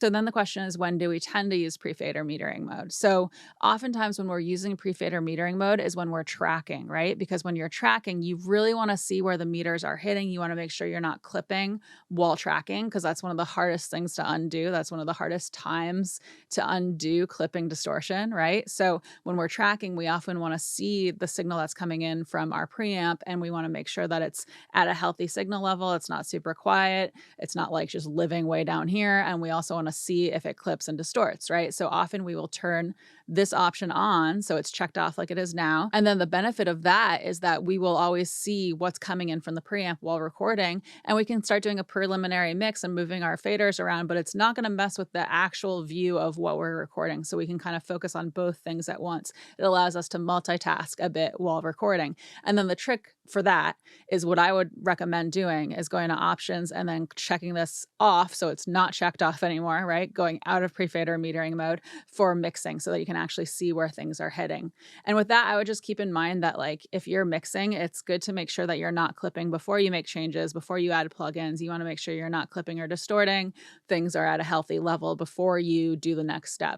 So then the question is, when do we tend to use pre-fader metering mode? So oftentimes when we're using pre-fader metering mode is when we're tracking, right? Because when you're tracking, you really want to see where the meters are hitting. You want to make sure you're not clipping while tracking, because that's one of the hardest things to undo. That's one of the hardest times to undo clipping distortion, right? So when we're tracking, we often want to see the signal that's coming in from our preamp, and we want to make sure that it's at a healthy signal level. It's not super quiet. It's not like just living way down here. And we also want to see if it clips and distorts, right? So often we will turn this option on so it's checked off like it is now. And then the benefit of that is that we will always see what's coming in from the preamp while recording, and we can start doing a preliminary mix and moving our faders around, but it's not going to mess with the actual view of what we're recording. So we can kind of focus on both things at once. It allows us to multitask a bit while recording. And then the trick for that is what I would recommend doing is going to options and then checking this off so it's not checked off anymore, right? Going out of pre-fader metering mode for mixing so that you can actually see where things are hitting. And with that, I would just keep in mind that like if you're mixing, it's good to make sure that you're not clipping before you make changes, before you add plugins. You want to make sure you're not clipping or distorting. Things are at a healthy level before you do the next step.